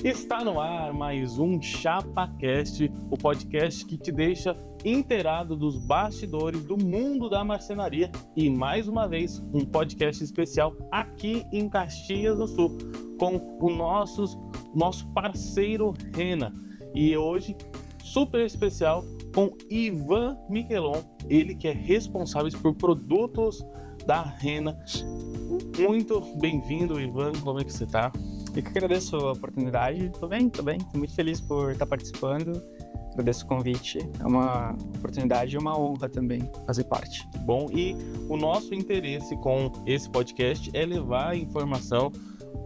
Está no ar mais um ChapaCast, o podcast que te deixa inteirado dos bastidores do mundo da marcenaria e, mais uma vez, um podcast especial aqui em Caxias do Sul, com o nosso parceiro Rena. E hoje, super especial, com Ivan Michelon, ele que é responsável por produtos da Rena. Muito bem-vindo, Ivan, como é que você está? Eu que agradeço a oportunidade. Tô bem. Tô muito feliz por estar participando. Agradeço o convite. É uma oportunidade e uma honra também fazer parte. Bom, e o nosso interesse com esse podcast é levar a informação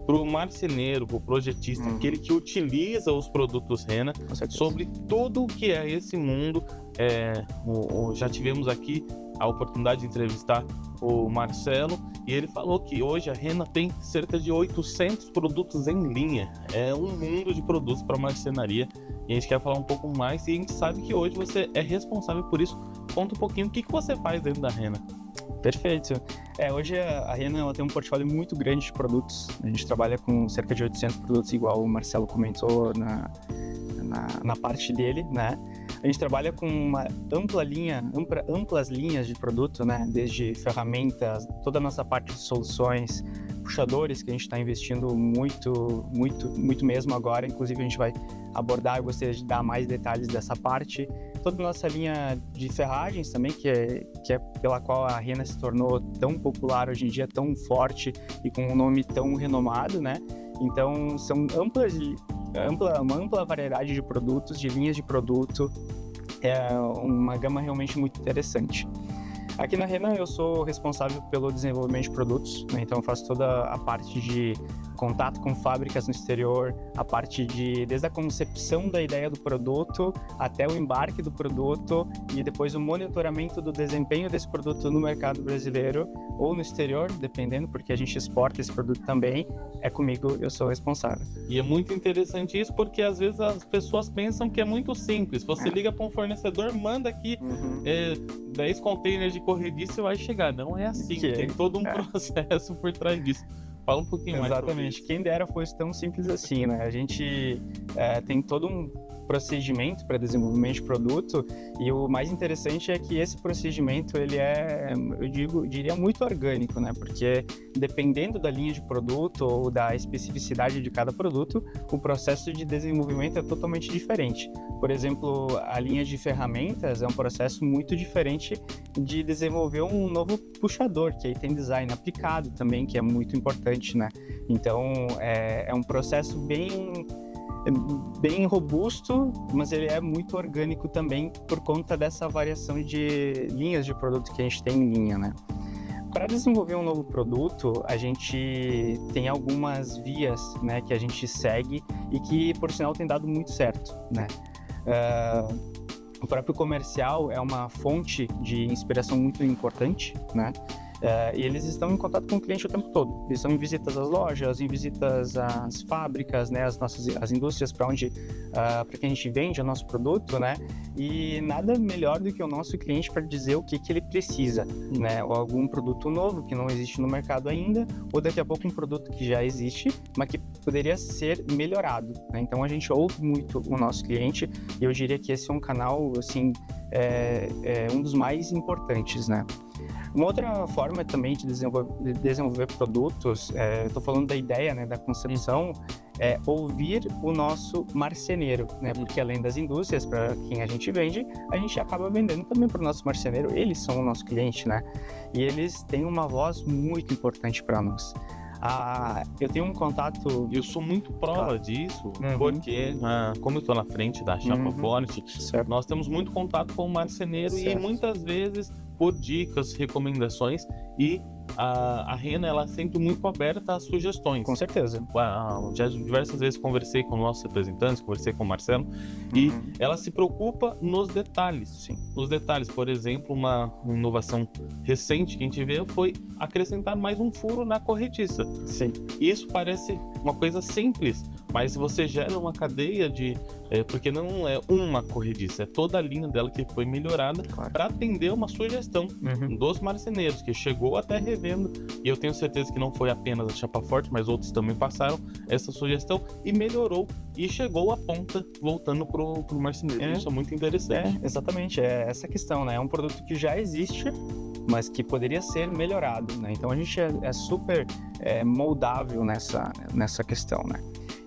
para o marceneiro, para o projetista, aquele que utiliza os produtos Rena, sobre tudo o que é esse mundo. Já tivemos aqui a oportunidade de entrevistar o Marcelo e ele falou que hoje a Rena tem cerca de 800 produtos em linha. É um mundo de produtos para marcenaria e a gente quer falar um pouco mais e a gente sabe que hoje você é responsável por isso. Conta um pouquinho o que você faz dentro da Rena. Perfeito. Hoje a Rena ela tem um portfólio muito grande de produtos. A gente trabalha com cerca de 800 produtos, igual o Marcelo comentou na parte dele, né? A gente trabalha com uma amplas linhas de produto, né? Desde ferramentas, toda a nossa parte de soluções, puxadores, que a gente está investindo muito mesmo agora. Inclusive a gente vai abordar, eu gostaria de dar mais detalhes dessa parte. Toda a nossa linha de ferragens também, que é pela qual a Rena se tornou tão popular hoje em dia, tão forte e com um nome tão renomado, né? Então são uma ampla variedade de produtos, de linhas de produto, é uma gama realmente muito interessante. Aqui na Rena eu sou responsável pelo desenvolvimento de produtos, né? Então eu faço toda a parte de contato com fábricas no exterior, a parte desde a concepção da ideia do produto até o embarque do produto e depois o monitoramento do desempenho desse produto no mercado brasileiro ou no exterior, dependendo, porque a gente exporta esse produto também, é comigo, eu sou responsável. E é muito interessante isso porque às vezes as pessoas pensam que é muito simples. Você liga para um fornecedor, manda aqui 10 containers de corrediça e vai chegar. Não é assim, tem todo um processo por trás disso. Fala um pouquinho mais. Exatamente. Quem dera fosse tão simples assim, né? A gente tem todo um procedimento para desenvolvimento de produto e o mais interessante é que esse procedimento ele diria muito orgânico, né? Porque dependendo da linha de produto ou da especificidade de cada produto, o processo de desenvolvimento é totalmente diferente. Por exemplo, a linha de ferramentas é um processo muito diferente de desenvolver um novo puxador, que aí tem design aplicado também, que é muito importante, né? Então, é um processo bem robusto, mas ele é muito orgânico também por conta dessa variação de linhas de produto que a gente tem em linha, né? Para desenvolver um novo produto, a gente tem algumas vias, né, que a gente segue e que, por sinal, tem dado muito certo, né? O próprio comercial é uma fonte de inspiração muito importante, né? E eles estão em contato com o cliente o tempo todo. Eles estão em visitas às lojas, em visitas às fábricas, né, as indústrias para que a gente vende o nosso produto, né? E nada melhor do que o nosso cliente para dizer o que ele precisa, né? Ou algum produto novo que não existe no mercado ainda, ou daqui a pouco um produto que já existe, mas que poderia ser melhorado, né? Então a gente ouve muito o nosso cliente e eu diria que esse é um canal, assim, um dos mais importantes, né? Uma outra forma também de desenvolver produtos, estou falando da ideia, né, da concepção, é ouvir o nosso marceneiro, né? Porque além das indústrias, para quem a gente vende, a gente acaba vendendo também para o nosso marceneiro. Eles são o nosso cliente, né? E eles têm uma voz muito importante para nós. Eu tenho um contato... Eu sou muito prova disso, porque como eu estou na frente da Chapa Forte, nós temos muito contato com o marceneiro e muitas vezes por dicas, recomendações e a Rena ela é sempre muito aberta a sugestões. Com certeza. Já diversas vezes conversei com nossos representantes, conversei com o Marcelo e ela se preocupa nos detalhes. Sim. Nos detalhes, por exemplo, uma inovação recente que a gente vê foi acrescentar mais um furo na corrediça. Sim. Isso parece uma coisa simples, mas você gera uma cadeia de... porque não é uma corrediça, é toda a linha dela que foi melhorada para atender uma sugestão dos marceneiros, que chegou até revendo, e eu tenho certeza que não foi apenas a Chapa Forte, mas outros também passaram essa sugestão e melhorou e chegou a ponta voltando pro marceneiro. Isso é muito interessante. Exatamente, é essa questão, né? É um produto que já existe, mas que poderia ser melhorado, né? Então a gente é super moldável nessa questão, né?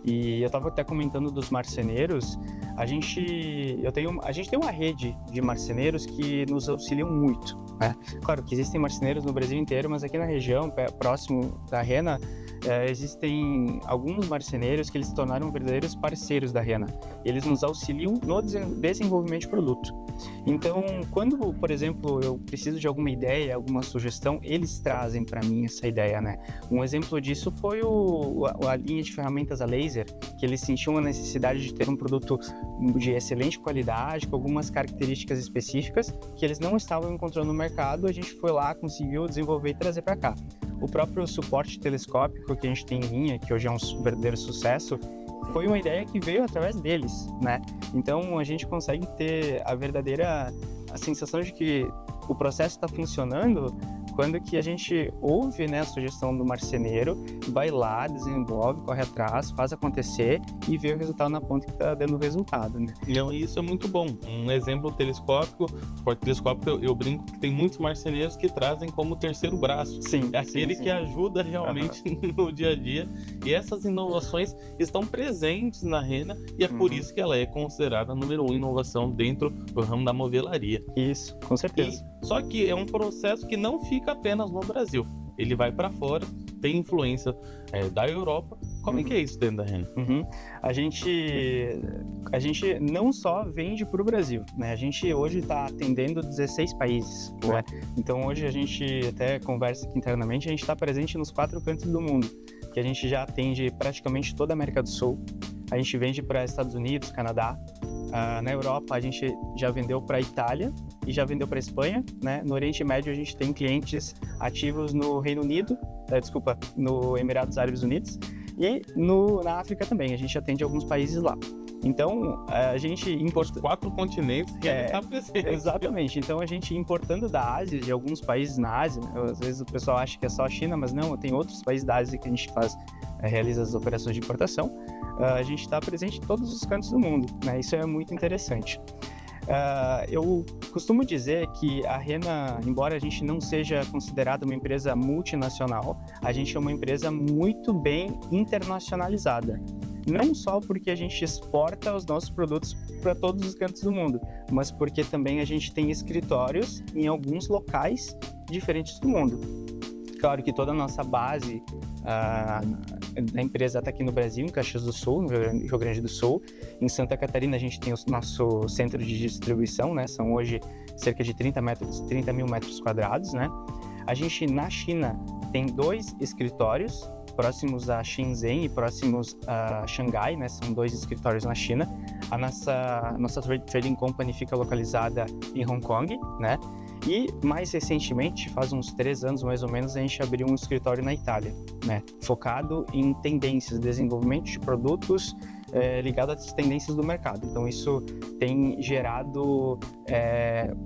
E eu estava até comentando dos marceneiros, a gente tem uma rede de marceneiros que nos auxiliam muito, né? Claro que existem marceneiros no Brasil inteiro, mas aqui na região, próximo da Rena, existem alguns marceneiros que eles se tornaram verdadeiros parceiros da Rena. Eles nos auxiliam no desenvolvimento de produto. Então, quando, por exemplo, eu preciso de alguma ideia, alguma sugestão, eles trazem para mim essa ideia, né? Um exemplo disso foi a linha de ferramentas a laser, que eles sentiam a necessidade de ter um produto de excelente qualidade, com algumas características específicas que eles não estavam encontrando no mercado. A gente foi lá, conseguiu desenvolver e trazer para cá. O próprio suporte telescópico que a gente tem em linha, que hoje é um verdadeiro sucesso, foi uma ideia que veio através deles, né? Então a gente consegue ter a sensação de que o processo está funcionando quando que a gente ouve, né, a sugestão do marceneiro, vai lá, desenvolve, corre atrás, faz acontecer e vê o resultado na ponta que está dando o resultado, né? Então, isso é muito bom. Um exemplo telescópico, suporte telescópico, eu brinco que tem muitos marceneiros que trazem como terceiro braço. Sim. É aquele que ajuda realmente no dia a dia. E essas inovações estão presentes na Rena e é por isso que ela é considerada a número 1 inovação dentro do ramo da movelaria. Isso, com certeza. Só que é um processo que não fica apenas no Brasil. Ele vai para fora, tem influência da Europa. Como é que é isso dentro da Rena? A gente não só vende para o Brasil, né? A gente hoje está atendendo 16 países, né? Então hoje a gente até conversa aqui internamente, a gente está presente nos 4 cantos do mundo, que a gente já atende praticamente toda a América do Sul. A gente vende para Estados Unidos, Canadá. Na Europa a gente já vendeu para Itália e já vendeu para Espanha, né? No Oriente Médio a gente tem clientes ativos no Reino Unido, no Emirados Árabes Unidos e na África também, a gente atende alguns países lá. Então, a gente importa 4 continentes que está presente. Exatamente. Então, a gente importando da Ásia, de alguns países na Ásia, às vezes o pessoal acha que é só a China, mas não, tem outros países da Ásia que a gente realiza as operações de importação. A gente está presente em todos os cantos do mundo, né? Isso é muito interessante. Eu costumo dizer que a Rena, embora a gente não seja considerada uma empresa multinacional, a gente é uma empresa muito bem internacionalizada. Não só porque a gente exporta os nossos produtos para todos os cantos do mundo, mas porque também a gente tem escritórios em alguns locais diferentes do mundo. Claro que toda a nossa base da empresa está aqui no Brasil, em Caxias do Sul, no Rio Grande do Sul. Em Santa Catarina a gente tem o nosso centro de distribuição, né? São hoje cerca de 30 mil metros quadrados, né? A gente na China tem 2 escritórios, próximos a Shenzhen e próximos a Xangai, né? São 2 escritórios na China. A nossa trading company fica localizada em Hong Kong, né? E mais recentemente, faz uns 3 anos mais ou menos, a gente abriu um escritório na Itália, né? Focado em tendências, desenvolvimento de produtos ligados às tendências do mercado. Então isso tem gerado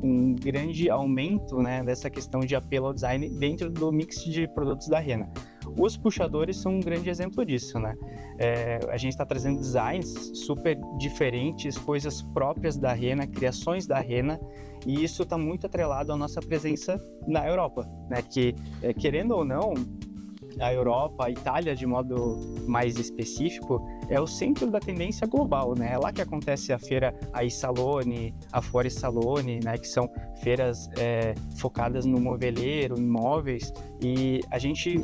um grande aumento, né, dessa questão de apelo ao design dentro do mix de produtos da Rena. Os puxadores são um grande exemplo disso, né? A gente está trazendo designs super diferentes, coisas próprias da Rena, criações da Rena, e isso está muito atrelado à nossa presença na Europa, né? Que, querendo ou não, a Europa, a Itália de modo mais específico, é o centro da tendência global, né? É lá que acontece a feira iSalone, a Fuori Salone, né? Que são feiras focadas no moveleiro, em móveis, e a gente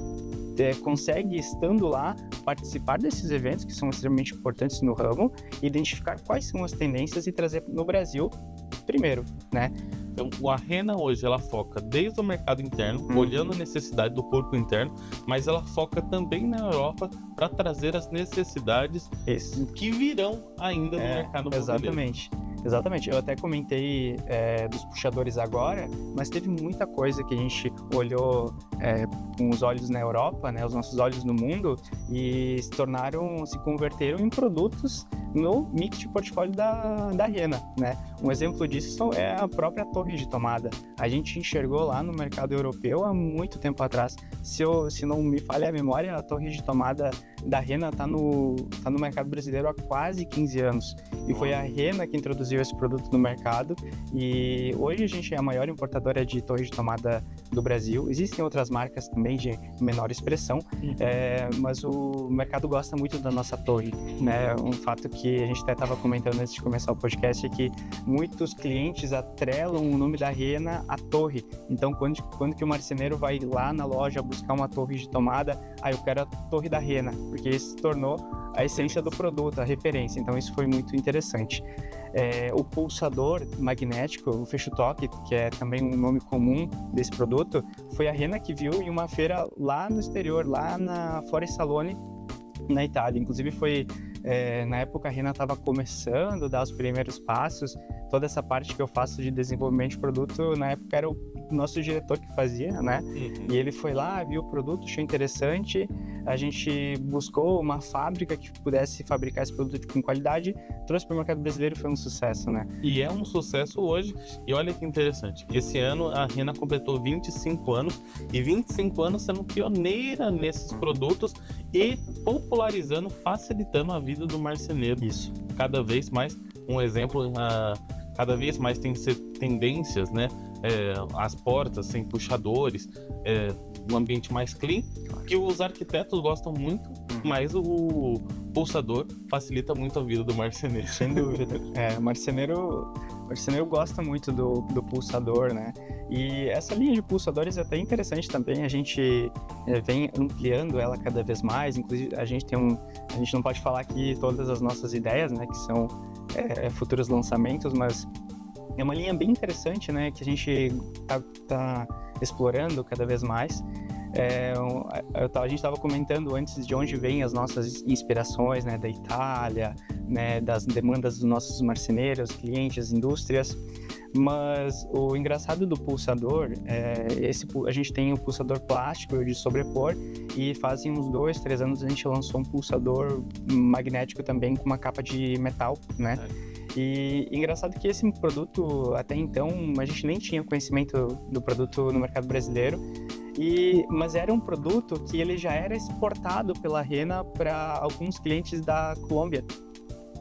consegue, estando lá, participar desses eventos que são extremamente importantes no ramo, identificar quais são as tendências e trazer no Brasil primeiro, né? Então, a Rena hoje, ela foca desde o mercado interno, olhando a necessidade do público interno, mas ela foca também na Europa para trazer as necessidades que virão ainda no mercado brasileiro. Exatamente. Eu até comentei dos puxadores agora, mas teve muita coisa que a gente olhou com os olhos na Europa, né, os nossos olhos no mundo, e se converteram em produtos no mix de portfólio da Rena, né? Um exemplo disso é a própria torre de tomada. A gente enxergou lá no mercado europeu há muito tempo atrás. Se não me falha a memória, a torre de tomada da Rena tá no mercado brasileiro há quase 15 anos. E foi a Rena que introduziu esse produto no mercado. E hoje a gente é a maior importadora de torre de tomada do Brasil. Existem outras marcas também de menor expressão, mas o mercado gosta muito da nossa torre, né? Um fato que a gente até estava comentando antes de começar o podcast é que muitos clientes atrelam o nome da Rena à torre. Então, quando que o marceneiro vai lá na loja buscar uma torre de tomada, eu quero a torre da Rena, porque isso se tornou a essência do produto, a referência. Então, isso foi muito interessante. O pulsador magnético, o fecho-toque, que é também um nome comum desse produto, foi a Rena que viu em uma feira lá no exterior, lá na Forest Salone, na Itália. Inclusive, na época a Rena estava começando a dar os primeiros passos. Toda essa parte que eu faço de desenvolvimento de produto, na época era o nosso diretor que fazia, né? E ele foi lá, viu o produto, achou interessante. A gente buscou uma fábrica que pudesse fabricar esse produto com qualidade, trouxe para o mercado brasileiro e foi um sucesso, né? E é um sucesso hoje. E olha que interessante, esse ano a Rena completou 25 anos, e 25 anos sendo pioneira nesses produtos e popularizando, facilitando a vida do marceneiro. Isso. Cada vez mais, um exemplo, cada vez mais tem tendências, né? As portas sem puxadores, um ambiente mais clean, que os arquitetos gostam muito, mas o pulsador facilita muito a vida do marceneiro. Sem dúvida. O marceneiro gosta muito do pulsador, né? E essa linha de pulsadores é até interessante também, a gente vem ampliando ela cada vez mais. Inclusive a gente não pode falar aqui todas as nossas ideias, né, que são futuros lançamentos, mas é uma linha bem interessante, né, que a gente tá explorando cada vez mais. A gente estava comentando antes de onde vêm as nossas inspirações, né, da Itália, né, das demandas dos nossos marceneiros, clientes, indústrias. Mas o engraçado do pulsador, a gente tem um pulsador plástico de sobrepor, e fazem uns 2, 3 anos a gente lançou um pulsador magnético também com uma capa de metal, né? E engraçado que esse produto, até então, a gente nem tinha conhecimento do produto no mercado brasileiro, mas era um produto que ele já era exportado pela Rena para alguns clientes da Colômbia.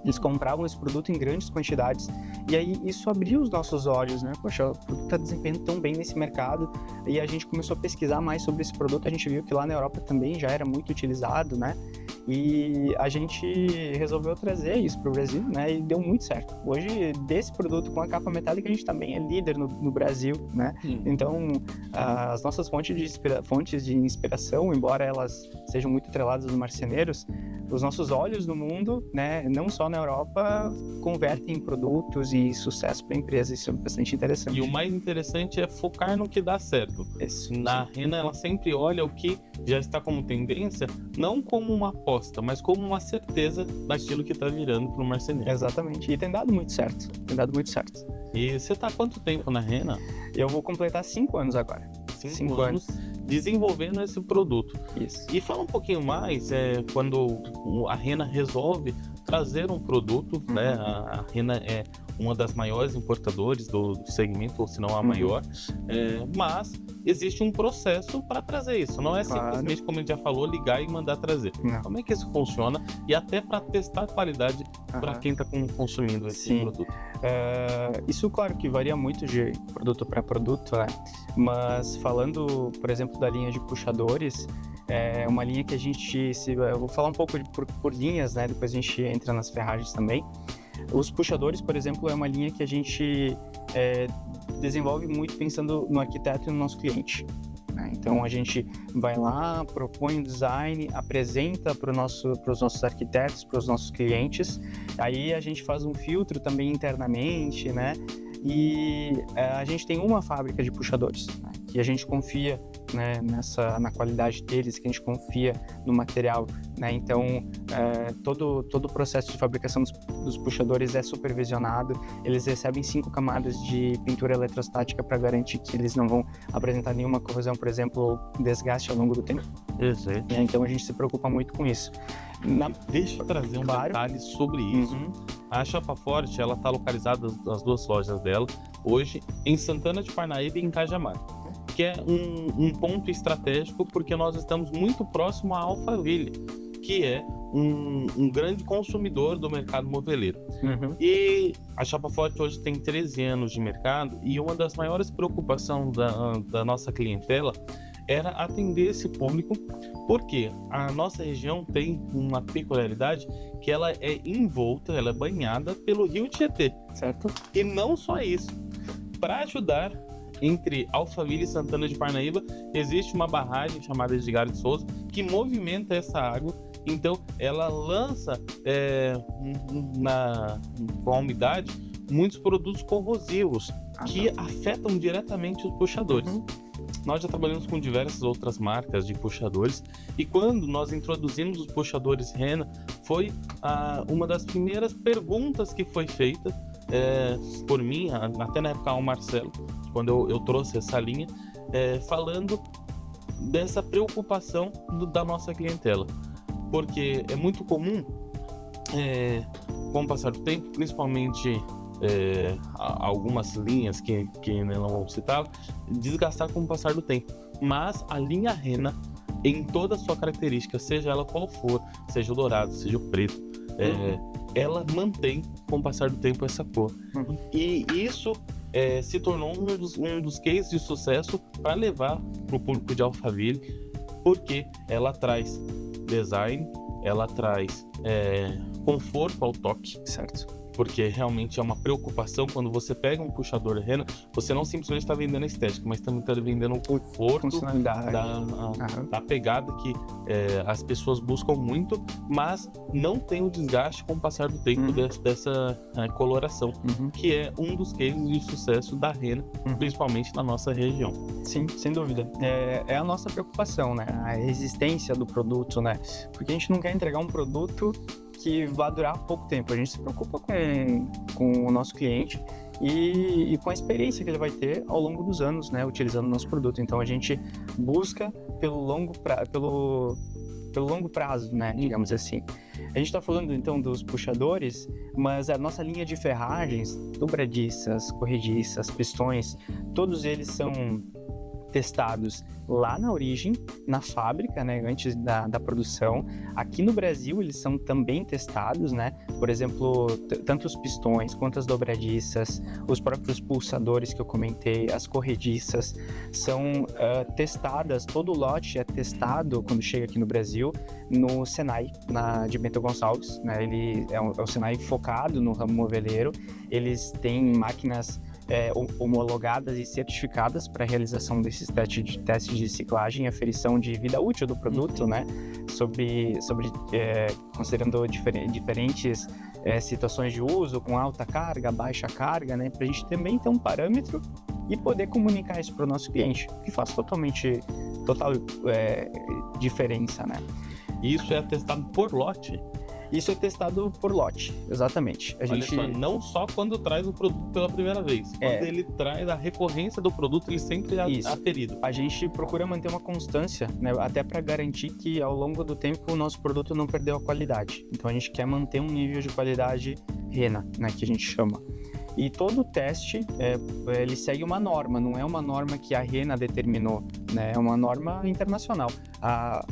Eles compravam esse produto em grandes quantidades, e aí isso abriu os nossos olhos, né? Poxa, o produto está desempenhando tão bem nesse mercado, e a gente começou a pesquisar mais sobre esse produto. A gente viu que lá na Europa também já era muito utilizado, né? E a gente resolveu trazer isso para o Brasil, né? E deu muito certo. Hoje, desse produto com a capa metálica, a gente também é líder no Brasil, né? Então, as nossas fontes de inspiração, embora elas sejam muito atreladas aos marceneiros, os nossos olhos no mundo, né, não só na Europa, convertem em produtos e sucesso para a empresa. Isso é bastante interessante. E o mais interessante é focar no que dá certo. Isso. Na Rena, ela sempre olha o que já está como tendência, não como uma aposta, mas como uma certeza daquilo que está virando para o marceneiro. Exatamente. E tem dado muito certo. E você está há quanto tempo na Rena? Eu vou completar 5 anos agora. 5 anos desenvolvendo esse produto. Isso. E fala um pouquinho mais, quando a Rena resolve trazer um produto, né? A Rena é uma das maiores importadoras do segmento, ou se não a maior, mas existe um processo para trazer isso. Não é simplesmente, como a gente já falou, ligar e mandar trazer. Não. Como é que isso funciona? E até para testar a qualidade para quem está consumindo esse produto. Isso, claro, que varia muito de produto para produto, né? Mas falando, por exemplo, da linha de puxadores, é uma linha que a gente... Eu vou falar um pouco por linhas, né? Depois a gente entra nas ferragens também. Os puxadores, por exemplo, é uma linha que a gente desenvolve muito pensando no arquiteto e no nosso cliente, né? Então a gente vai lá, propõe um design, apresenta para os nossos arquitetos, para os nossos clientes. Aí a gente faz um filtro também internamente, né? E a gente tem uma fábrica de puxadores, né, que a gente confia, né, na qualidade deles, que a gente confia no material, né? Então todo o processo de fabricação dos puxadores é supervisionado. Eles recebem 5 camadas de pintura eletrostática para garantir que eles não vão apresentar nenhuma corrosão, por exemplo, desgaste ao longo do tempo. Exato. Então a gente se preocupa muito com isso. Deixa eu trazer um detalhe sobre isso. A Chapa Forte, ela está localizada nas 2 lojas dela, hoje em Santana de Parnaíba e em Cajamar, que é um ponto estratégico, porque nós estamos muito próximo à Alphaville, que é um grande consumidor do mercado moveleiro. E a Chapa Forte hoje tem 13 anos de mercado, e uma das maiores preocupações da nossa clientela era atender esse público, porque a nossa região tem uma peculiaridade que ela é envolta, ela é banhada pelo Rio Tietê. Certo. E não só isso, para ajudar, entre Alphaville e Santana de Parnaíba, existe uma barragem chamada Edgar de Souza que movimenta essa água. Então, ela lança com a umidade muitos produtos corrosivos que afetam diretamente os puxadores. Nós já trabalhamos com diversas outras marcas de puxadores, e quando nós introduzimos os puxadores Rena, foi uma das primeiras perguntas que foi feita por mim, até na época ao Marcelo, quando eu trouxe essa linha, falando dessa preocupação da nossa clientela. Porque é muito comum, com o passar do tempo, principalmente algumas linhas que não vou citar, desgastar com o passar do tempo. Mas a linha Rena, em toda a sua característica, seja ela qual for, seja o dourado, seja o preto, ela mantém com o passar do tempo essa cor. E isso se tornou um dos cases de sucesso para levar para o público de Alphaville, porque ela traz design, ela traz conforto ao toque, certo? Porque realmente é uma preocupação quando você pega um puxador Rena, você não simplesmente está vendendo a estética, mas também está vendendo um conforto, funcionalidade, da pegada que as pessoas buscam muito, mas não tem o desgaste com o passar do tempo dessa coloração, que é um dos cases de sucesso da Rena, principalmente na nossa região. Sim, sem dúvida. É a nossa preocupação, né? A resistência do produto, né? Porque a gente não quer entregar um produto que vai durar pouco tempo. A gente se preocupa com o nosso cliente e com a experiência que ele vai ter ao longo dos anos, né, utilizando o nosso produto. Então a gente busca pelo longo prazo, né, digamos assim. A gente está falando então dos puxadores, mas a nossa linha de ferragens, dobradiças, corrediças, pistões, todos eles são testados lá na origem, na fábrica, né, antes da produção. Aqui no Brasil eles são também testados, né, por exemplo, tanto os pistões quanto as dobradiças, os próprios pulsadores que eu comentei, as corrediças, são testadas, todo o lote é testado quando chega aqui no Brasil, no Senai, de Bento Gonçalves, né, ele é um Senai focado no ramo moveleiro. Eles têm máquinas homologadas e certificadas para a realização desses testes de ciclagem e aferição de vida útil do produto, né? Considerando diferentes situações de uso, com alta carga, baixa carga, né? Para a gente também ter um parâmetro e poder comunicar isso para o nosso cliente, que faz total diferença, né? Isso é testado por lote? Isso é testado por lote, exatamente. Olha só, não só quando traz o produto pela primeira vez. Quando ele traz a recorrência do produto, ele sempre é aferido. A gente procura manter uma constância, né, até para garantir que ao longo do tempo o nosso produto não perdeu a qualidade. Então a gente quer manter um nível de qualidade Rena, né, que a gente chama. E todo teste, ele segue uma norma, não é uma norma que a Rena determinou, né? É uma norma internacional. A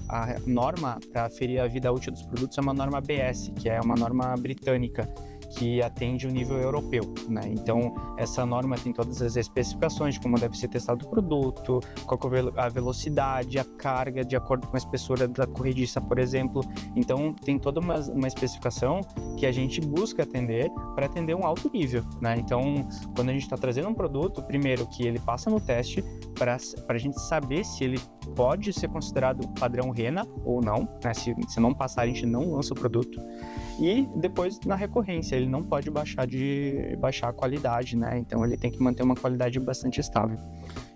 norma para aferir a vida útil dos produtos é uma norma ABS, que é uma norma britânica, que atende o nível europeu, né? Então, essa norma tem todas as especificações de como deve ser testado o produto, qual a velocidade, a carga, de acordo com a espessura da corrediça, por exemplo. Então, tem toda uma especificação que a gente busca atender para atender um alto nível, né? Então, quando a gente está trazendo um produto, primeiro que ele passa no teste para a gente saber se ele pode ser considerado padrão Rena ou não, né? Se não passar, a gente não lança o produto. E depois, na recorrência, ele não pode baixar a qualidade, né? Então, ele tem que manter uma qualidade bastante estável.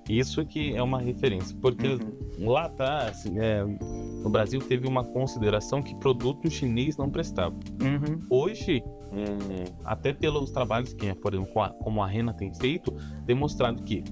Isso que é uma referência, porque lá atrás, no Brasil, teve uma consideração que produto chinês não prestava. Hoje, até pelos trabalhos que, por exemplo, como a Rena tem feito, demonstrado que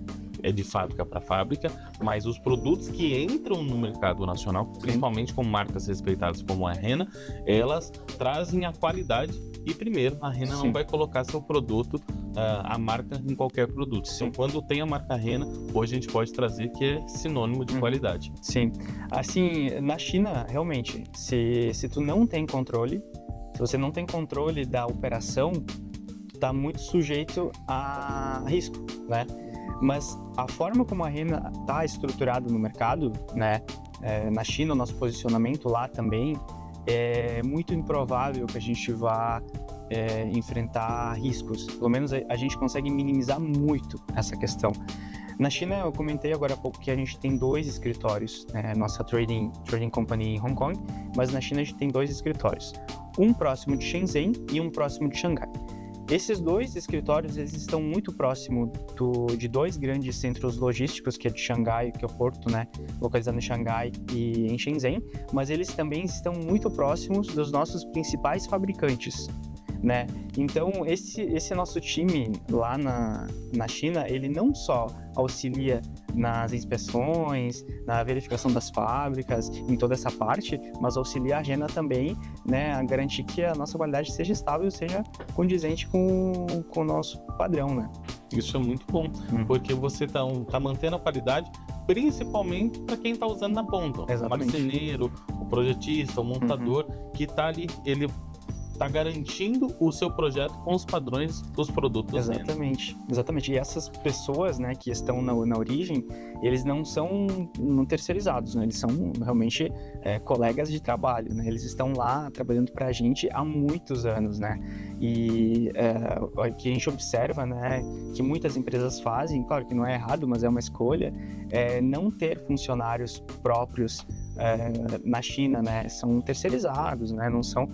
é de fábrica para fábrica, mas os produtos que entram no mercado nacional, principalmente com marcas respeitadas como a Rena, elas trazem a qualidade. E primeiro, a Rena não vai colocar seu produto a marca em qualquer produto. Sim. Então, quando tem a marca Rena, hoje a gente pode trazer que é sinônimo de qualidade. Sim. Assim, na China, realmente, se tu não tem controle, se você não tem controle da operação, tu tá muito sujeito a risco, né? Mas a forma como a Rena tá estruturada no mercado, né? Na China, o nosso posicionamento lá também, é muito improvável que a gente vá enfrentar riscos. Pelo menos a gente consegue minimizar muito essa questão. Na China, eu comentei agora há pouco que a gente tem 2 escritórios, nossa trading company em Hong Kong, mas na China a gente tem 2 escritórios. Um próximo de Shenzhen e um próximo de Xangai. Esses 2 escritórios, eles estão muito próximo de 2 grandes centros logísticos, que é de Xangai, que é o porto, né, localizado em Xangai e em Shenzhen, mas eles também estão muito próximos dos nossos principais fabricantes, né? Então, esse nosso time lá na China, ele não só auxilia nas inspeções, na verificação das fábricas, em toda essa parte, mas auxilia a Rena também, né, a garantir que a nossa qualidade seja estável, seja condizente com o nosso padrão, né? Isso é muito bom, porque você tá mantendo a qualidade, principalmente para quem está usando na ponta. Exatamente. O marceneiro, o projetista, o montador, que está ali, ele está garantindo o seu projeto com os padrões dos produtos. Exatamente, exatamente. E essas pessoas, né, que estão na origem, eles não são terceirizados, né? Eles são realmente colegas de trabalho, né? Eles estão lá trabalhando para a gente há muitos anos, né? E o que a gente observa, né, que muitas empresas fazem, claro que não é errado, mas é uma escolha, não ter funcionários próprios na China, né? São terceirizados, né? Não são...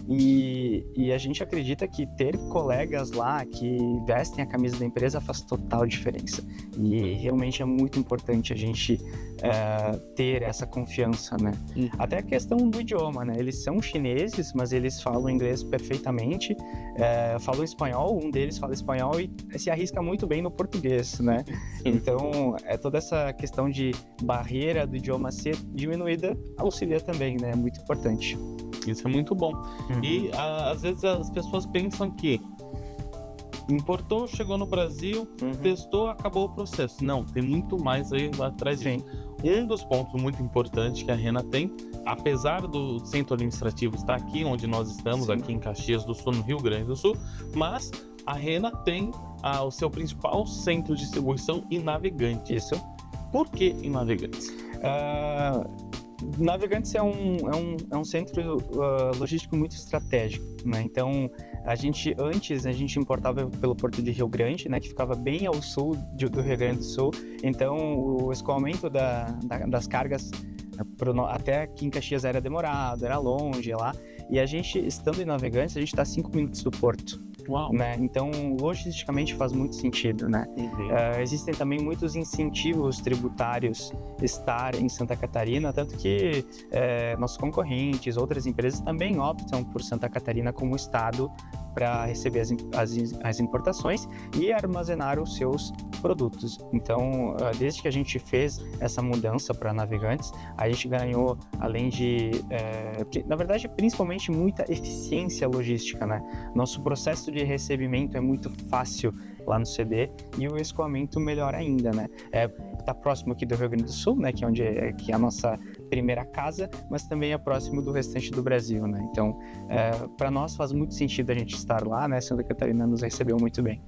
E a gente acredita que ter colegas lá que vestem a camisa da empresa faz total diferença. E realmente é muito importante a gente ter essa confiança, né? Até a questão do idioma, né? Eles são chineses, mas eles falam inglês perfeitamente, falam espanhol, um deles fala espanhol e se arrisca muito bem no português, né? Então, toda essa questão de barreira do idioma ser diminuída auxilia também, né? É muito importante. Isso é muito bom. E às vezes as pessoas pensam que importou, chegou no Brasil, testou, acabou o processo. Não, tem muito mais aí atrás disso. Um dos pontos muito importantes que a Rena tem, apesar do centro administrativo estar aqui onde nós estamos, aqui em Caxias do Sul, no Rio Grande do Sul, mas a Rena tem o seu principal centro de distribuição em Navegantes. Isso. Por que em Navegantes? Navegantes é um centro logístico muito estratégico, né? Então, antes a gente importava pelo Porto de Rio Grande, né, que ficava bem ao sul do Rio Grande do Sul. Então, o escoamento das cargas até aqui em Caxias era demorado, era longe lá. E a gente, estando em Navegantes, a gente está a 5 minutos do porto. Uau. Né? Então, logisticamente faz muito sentido, né? Existem também muitos incentivos tributários estar em Santa Catarina, tanto que nossos concorrentes, outras empresas também optam por Santa Catarina como estado para receber as importações e armazenar os seus produtos. Então, desde que a gente fez essa mudança para Navegantes, a gente ganhou, além de, na verdade, principalmente muita eficiência logística, né? Nosso processo de recebimento é muito fácil lá no CD e o escoamento melhor ainda, né? Tá próximo aqui do Rio Grande do Sul, né? Que é a nossa primeira casa, mas também é próximo do restante do Brasil, né? Então, para nós faz muito sentido a gente estar lá, né? Santa Catarina nos recebeu muito bem.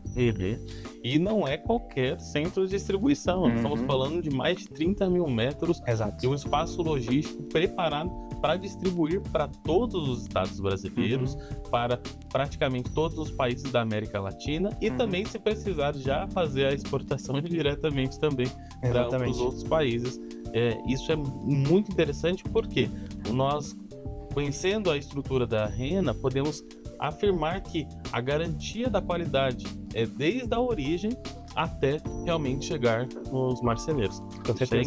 E não é qualquer centro de distribuição, estamos falando de mais de 30 mil metros. Exato. E um espaço logístico preparado para distribuir para todos os estados brasileiros, para praticamente todos os países da América Latina e também, se precisar, já fazer a exportação diretamente também para os outros países. Isso é muito interessante porque nós, conhecendo a estrutura da Rena, podemos afirmar que a garantia da qualidade é desde a origem até realmente chegar nos marceneiros. Isso é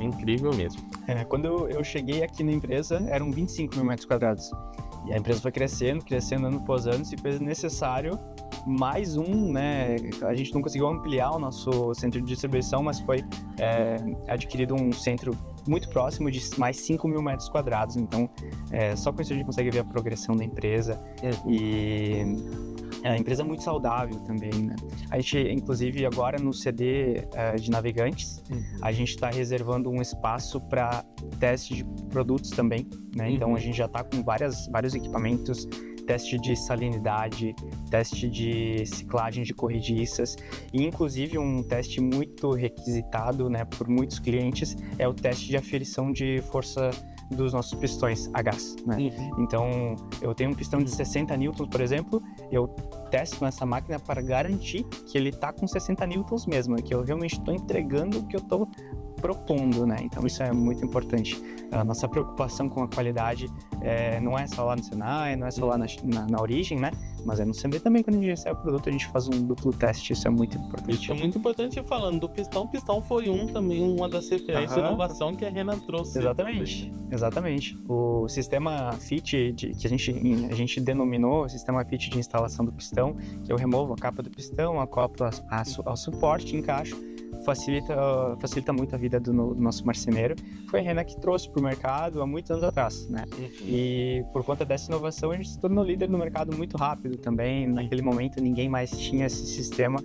incrível mesmo. Quando eu cheguei aqui na empresa, eram 25 mil metros quadrados. E a empresa foi crescendo ano após ano, se fez necessário mais né? A gente não conseguiu ampliar o nosso centro de distribuição, mas foi adquirido um centro muito próximo de mais 5 mil metros quadrados. Então, só com isso a gente consegue ver a progressão da empresa. E É uma empresa muito saudável também, né? A gente, inclusive, agora no CD de navegantes, a gente está reservando um espaço para teste de produtos também, né? Então, a gente já está com vários equipamentos, teste de salinidade, teste de ciclagem de corrediças e, inclusive, um teste muito requisitado, né, por muitos clientes é o teste de aferição de força dos nossos pistões a gás, né? Então, eu tenho um pistão de 60 newtons, por exemplo, eu testo nessa máquina para garantir que ele está com 60 newtons mesmo, que eu realmente estou entregando o que eu estou propondo, né? Então, isso é muito importante. A nossa preocupação com a qualidade não é só lá no Senai, não é só lá na origem, né? Mas é no CB também, quando a gente recebe o produto, a gente faz um duplo teste, isso é muito importante. Isso é muito importante. Falando do pistão, o pistão foi também uma das referências de inovação que a Renan trouxe. Exatamente. O sistema FIT, que a gente denominou sistema FIT de instalação do pistão, que eu removo a capa do pistão, acoplo ao suporte, encaixo, facilita muito a vida do nosso marceneiro. Foi a Renan que trouxe para o mercado há muitos anos atrás, né? E por conta dessa inovação, a gente se tornou líder no mercado muito rápido também. Naquele momento, ninguém mais tinha esse sistema.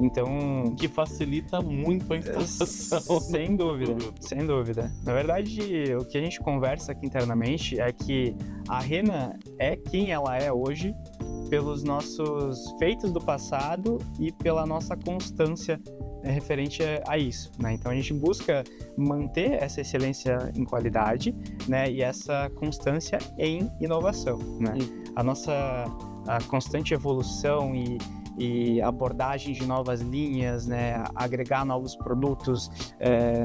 Então, que facilita muito a instalação. Sem dúvida. Na verdade, o que a gente conversa aqui internamente é que a Renan é quem ela é hoje pelos nossos feitos do passado e pela nossa constância referente a isso, né? Então a gente busca manter essa excelência em qualidade, né? E essa constância em inovação, né? A constante evolução e abordagem de novas linhas, né? Agregar novos produtos,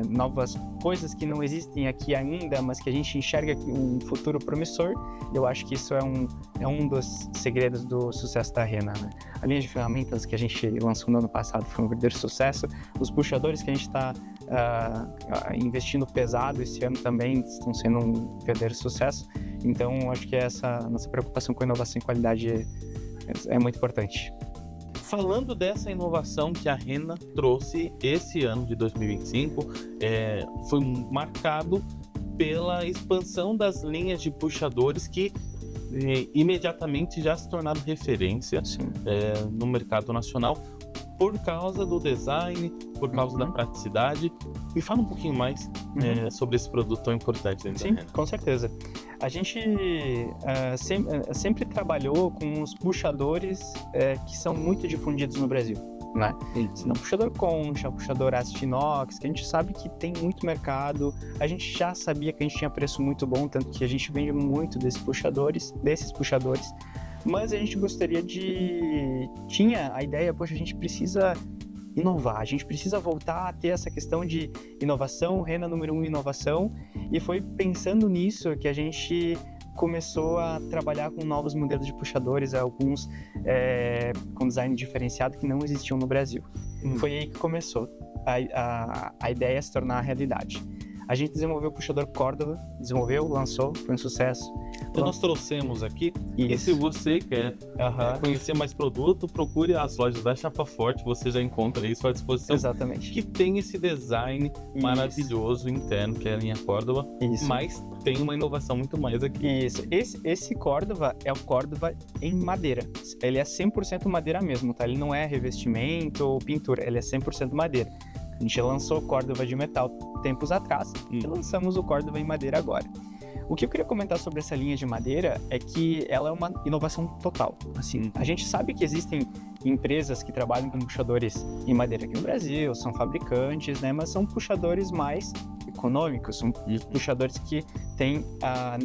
novas coisas que não existem aqui ainda, mas que a gente enxerga um futuro promissor. Eu acho que isso é um dos segredos do sucesso da Renan, né? A linha de ferramentas que a gente lançou no ano passado foi um verdadeiro sucesso. Os puxadores que a gente está investindo pesado esse ano também estão sendo um verdadeiro sucesso. Então, acho que essa nossa preocupação com inovação e qualidade é muito importante. Falando dessa inovação que a Renan trouxe esse ano de 2025, foi marcado pela expansão das linhas de puxadores que imediatamente já se tornaram referência no mercado nacional por causa do design, por causa da praticidade. Me fala um pouquinho mais sobre esse produto tão importante dentro da Renan. Com certeza. A gente sempre trabalhou com os puxadores que são muito difundidos no Brasil, né? Então, puxador concha, puxador aço inox, que a gente sabe que tem muito mercado. A gente já sabia que a gente tinha preço muito bom, tanto que a gente vende muito desses puxadores. Mas a gente tinha a ideia, poxa, a gente precisa inovar, a gente precisa voltar a ter essa questão de inovação, Renan número 1 inovação, e foi pensando nisso que a gente começou a trabalhar com novos modelos de puxadores, alguns com design diferenciado que não existiam no Brasil. Foi aí que começou a ideia se tornar realidade. A gente desenvolveu o puxador Cordova, lançou, foi um sucesso. Então nós trouxemos aqui, e se você quer conhecer mais produto, procure as lojas da Chapa Forte, você já encontra isso à disposição. Exatamente. Que tem esse design maravilhoso interno, que é a linha Cordova, mas tem uma inovação muito mais aqui. Isso, esse Cordova é o Cordova em madeira, ele é 100% madeira mesmo, tá? Ele não é revestimento ou pintura, ele é 100% madeira. A gente lançou o Cordova de metal tempos atrás e lançamos o Cordova em madeira agora. O que eu queria comentar sobre essa linha de madeira é que ela é uma inovação total. Assim, a gente sabe que existem empresas que trabalham com puxadores em madeira aqui no Brasil, são fabricantes, né? Mas são puxadores mais econômicos, são puxadores que têm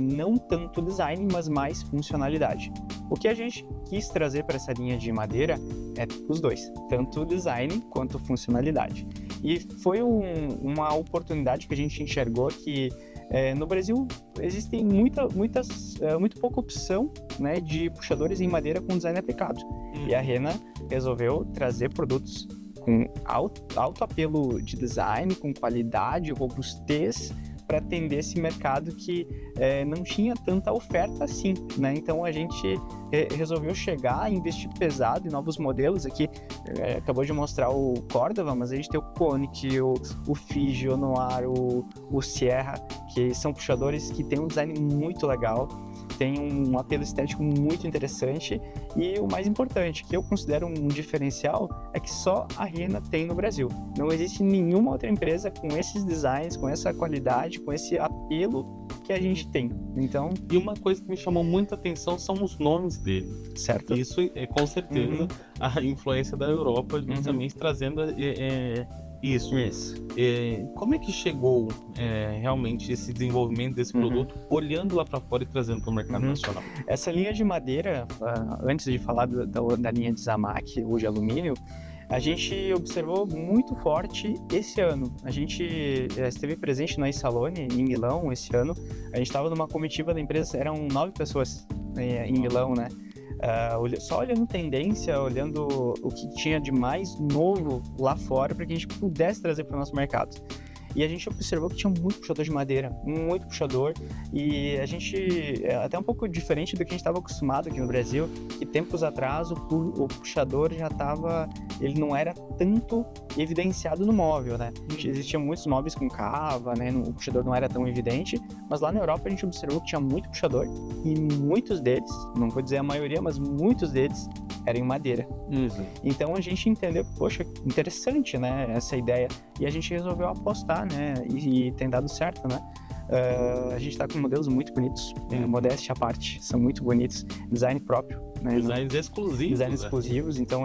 não tanto design, mas mais funcionalidade. O que a gente quis trazer para essa linha de madeira é os dois, tanto design quanto funcionalidade. E foi uma oportunidade que a gente enxergou que no Brasil existe muito pouca opção, né, de puxadores em madeira com design aplicado. E a Renan resolveu trazer produtos com alto apelo de design, com qualidade, robustez, para atender esse mercado que não tinha tanta oferta assim, né? Então a gente resolveu chegar, investir pesado em novos modelos. Aqui acabou de mostrar o Cordova, mas a gente tem o Konik, o Fiji, o Noir, o Sierra, que são puxadores que têm um design muito legal. tem um apelo estético muito interessante e o mais importante, que eu considero um diferencial, é que só a Rena tem no Brasil. Não existe nenhuma outra empresa com esses designs, com essa qualidade, com esse apelo que a gente tem. Então, e uma coisa que me chamou muita atenção são os nomes dele. Certo. Isso é com certeza a influência da Europa, justamente trazendo isso. Como é que chegou realmente esse desenvolvimento desse produto, olhando lá para fora e trazendo para o mercado nacional? Essa linha de madeira, antes de falar da linha de Zamac ou de alumínio, a gente observou muito forte esse ano. A gente esteve presente na Isalone, em Milão, esse ano. A gente estava numa comitiva da empresa, eram 9 pessoas em Milão, né? Só olhando tendência, olhando o que tinha de mais novo lá fora para que a gente pudesse trazer para o nosso mercado. E a gente observou que tinha muito puxador de madeira, muito puxador, e a gente, até um pouco diferente do que a gente estava acostumado aqui no Brasil, que tempos atrás o puxador já estava, ele não era tanto evidenciado no móvel, né? Existiam muitos móveis com cava, né? O puxador não era tão evidente, mas lá na Europa a gente observou que tinha muito puxador, e muitos deles, não vou dizer a maioria, mas muitos deles eram em madeira. Então a gente entendeu, poxa, interessante, né, essa ideia, e a gente resolveu apostar, né, e tem dado certo, né. A gente está com modelos muito bonitos, modéstia à parte, são muito bonitos, design próprio, né, designs exclusivos, então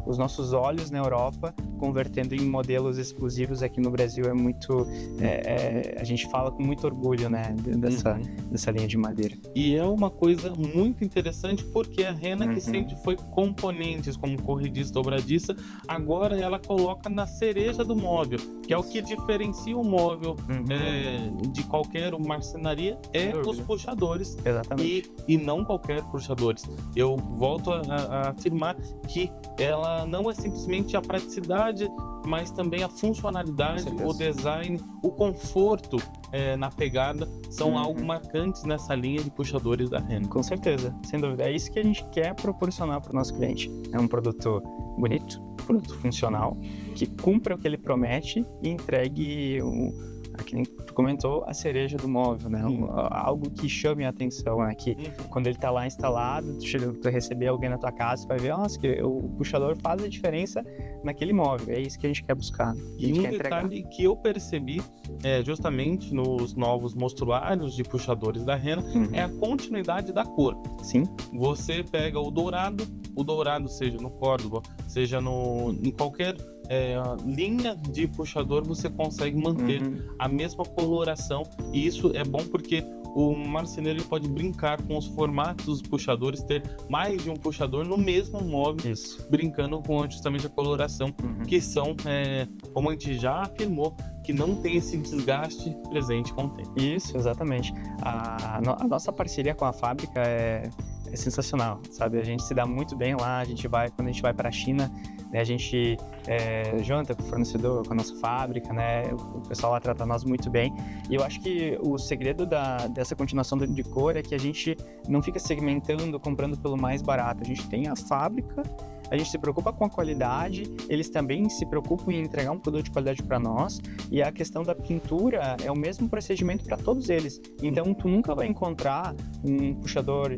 os nossos olhos na Europa convertendo em modelos exclusivos aqui no Brasil é muito, a gente fala com muito orgulho, né, dessa linha de madeira. E é uma coisa muito interessante porque a Rena, que sempre foi componentes como corrediça, dobradiça, agora ela coloca na cereja do móvel, que é o que diferencia o móvel de qualquer marcenaria, os puxadores. Exatamente. E não qualquer puxadores. Eu volto a afirmar que ela não é simplesmente a praticidade, mas também a funcionalidade, o design, o conforto na pegada são algo marcantes nessa linha de puxadores da Rena. Com certeza, sem dúvida. É isso que a gente quer proporcionar para o nosso cliente. É um produto bonito, um produto funcional, que cumpra o que ele promete e entregue que nem tu comentou, a cereja do móvel, né? Algo que chame a atenção, né? Que quando ele tá lá instalado, tu receber alguém na tua casa, tu vai ver, nossa, que o puxador faz a diferença naquele móvel. É isso que a gente quer buscar. E um detalhe que eu percebi justamente nos novos mostruários de puxadores da Rena é a continuidade da cor. Sim. Você pega o dourado seja no Córdoba, seja em qualquer linha de puxador, você consegue manter a mesma coloração, e isso é bom porque o marceneiro ele pode brincar com os formatos dos puxadores, ter mais de um puxador no mesmo móvel, brincando com justamente a coloração, que são, como a gente já afirmou, que não tem esse desgaste presente com o tempo. Isso, exatamente. A nossa parceria com a fábrica é sensacional, sabe? A gente se dá muito bem lá, quando a gente vai para a China, né, a gente junta com o fornecedor, com a nossa fábrica, né? O pessoal lá trata nós muito bem. E eu acho que o segredo dessa continuação de cor é que a gente não fica segmentando, comprando pelo mais barato. A gente tem a fábrica, a gente se preocupa com a qualidade, eles também se preocupam em entregar um produto de qualidade para nós, e a questão da pintura é o mesmo procedimento para todos eles. Então, tu nunca vai encontrar um puxador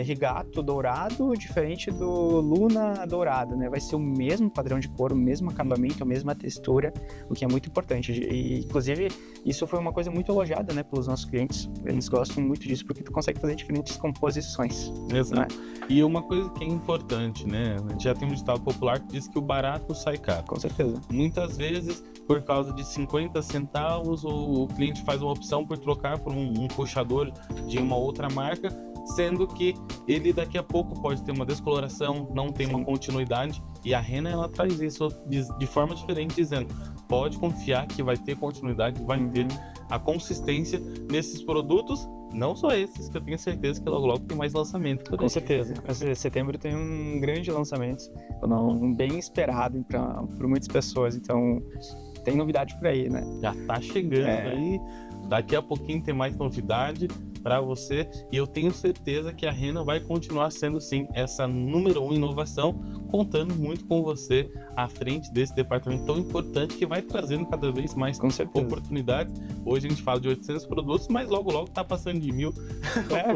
Rigato dourado diferente do Luna dourado, né? Vai ser o mesmo padrão de cor, o mesmo acabamento, a mesma textura, o que é muito importante. E, inclusive, isso foi uma coisa muito elogiada, né, pelos nossos clientes. Eles gostam muito disso, porque tu consegue fazer diferentes composições. Exato. Né? E uma coisa que é importante, né? A gente já tem um ditado popular que diz que o barato sai caro. Com certeza. Muitas vezes, por causa de 50 centavos, o cliente faz uma opção por trocar por um puxador de uma outra marca, sendo que ele daqui a pouco pode ter uma descoloração, não tem uma continuidade, e a Rena ela traz isso de forma diferente, dizendo, pode confiar que vai ter continuidade, vai ter a consistência nesses produtos, não só esses, que eu tenho certeza que logo tem mais lançamento. Com certeza. Setembro tem um grande lançamento, bem esperado por muitas pessoas, então tem novidade por aí, né? Já tá chegando aí, daqui a pouquinho tem mais novidade para você, e eu tenho certeza que a Rena vai continuar sendo sim essa número 1 inovação contando muito com você à frente desse departamento tão importante que vai trazendo cada vez mais oportunidades. Hoje a gente fala de 800 produtos, mas logo tá passando de 1.000.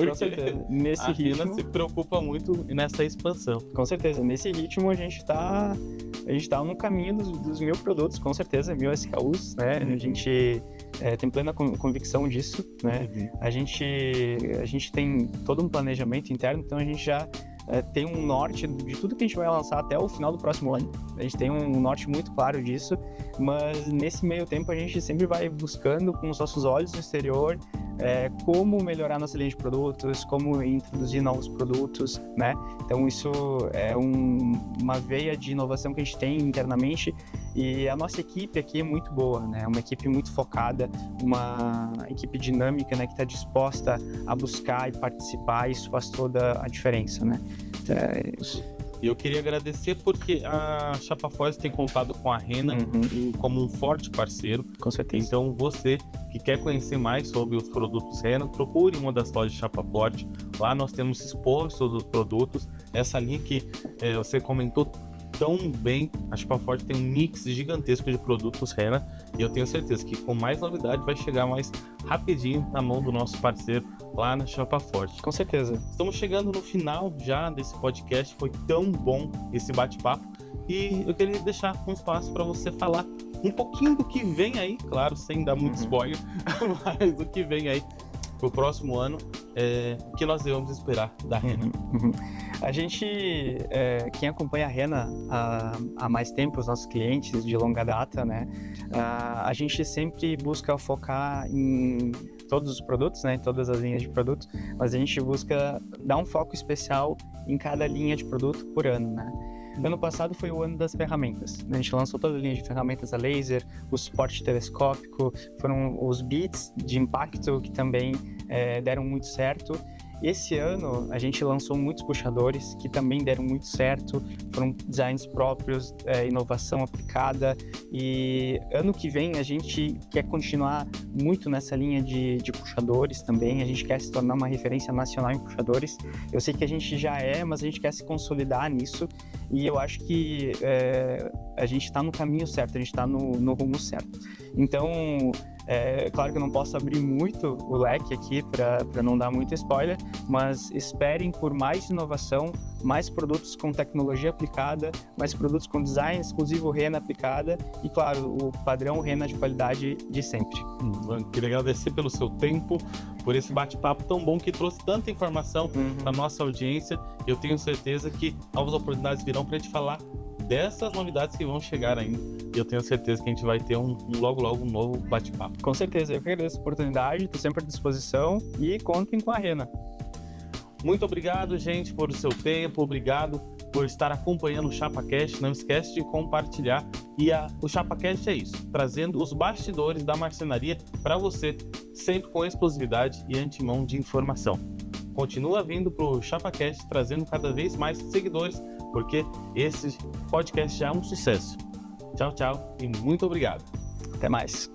Com certeza. Nesse ritmo, Rena se preocupa muito nessa expansão. Com certeza. Nesse ritmo a gente tá no caminho dos 1.000 produtos, com certeza, 1.000 SKUs, né? A gente tem plena convicção disso, né? A gente tem todo um planejamento interno, então a gente já tem um norte de tudo que a gente vai lançar até o final do próximo ano. A gente tem um norte muito claro disso, mas nesse meio tempo a gente sempre vai buscando com os nossos olhos no exterior como melhorar nossa linha de produtos, como introduzir novos produtos, né? Então isso é uma veia de inovação que a gente tem internamente, e a nossa equipe aqui é muito boa, né? É uma equipe muito focada, uma equipe dinâmica, né? Que está disposta a buscar e participar, isso faz toda a diferença, né? E eu queria agradecer porque a Chapa Forte tem contado com a Rena como um forte parceiro. Com certeza. Então você que quer conhecer mais sobre os produtos Rena, procure uma das lojas Chapa Forte. Lá nós temos expostos os produtos. Essa linha que você comentou tão bem, a Chapa Forte tem um mix gigantesco de produtos Rena, e eu tenho certeza que com mais novidade vai chegar mais rapidinho na mão do nosso parceiro lá na Chapa Forte. Com certeza. Estamos chegando no final já desse podcast, foi tão bom esse bate-papo, e eu queria deixar um espaço para você falar um pouquinho do que vem aí, claro, sem dar muito spoiler, mas do que vem aí pro próximo ano, o que nós devemos esperar da Rena. A gente, quem acompanha a Rena há mais tempo, os nossos clientes de longa data, né, a gente sempre busca focar em todos os produtos, né, em todas as linhas de produtos, mas a gente busca dar um foco especial em cada linha de produto por ano, né. Ano passado foi o ano das ferramentas. A gente lançou toda a linha de ferramentas a laser, o suporte telescópico, foram os bits de impacto que também deram muito certo. Esse ano a gente lançou muitos puxadores que também deram muito certo, foram designs próprios, inovação aplicada, e ano que vem a gente quer continuar muito nessa linha de puxadores também. A gente quer se tornar uma referência nacional em puxadores. Eu sei que a gente já mas a gente quer se consolidar nisso, e eu acho que a gente está no caminho certo, a gente está no rumo certo. Então, claro que eu não posso abrir muito o leque aqui para não dar muito spoiler, mas esperem por mais inovação, mais produtos com tecnologia aplicada, mais produtos com design exclusivo Rena aplicada e, claro, o padrão Rena de qualidade de sempre. Queria agradecer pelo seu tempo, por esse bate-papo tão bom que trouxe tanta informação para nossa audiência. Eu tenho certeza que novas oportunidades virão para a gente falar dessas novidades que vão chegar ainda. E eu tenho certeza que a gente vai ter logo um novo bate-papo. Com certeza, eu que agradeço a oportunidade, estou sempre à disposição e contem com a Rena. Muito obrigado, gente, por o seu tempo, obrigado por estar acompanhando o ChapaCast. Não esquece de compartilhar. E o ChapaCast é isso, trazendo os bastidores da marcenaria para você, sempre com exclusividade e antemão de informação. Continua vindo para o ChapaCast, trazendo cada vez mais seguidores, porque esse podcast já é um sucesso. Tchau, tchau e muito obrigado. Até mais.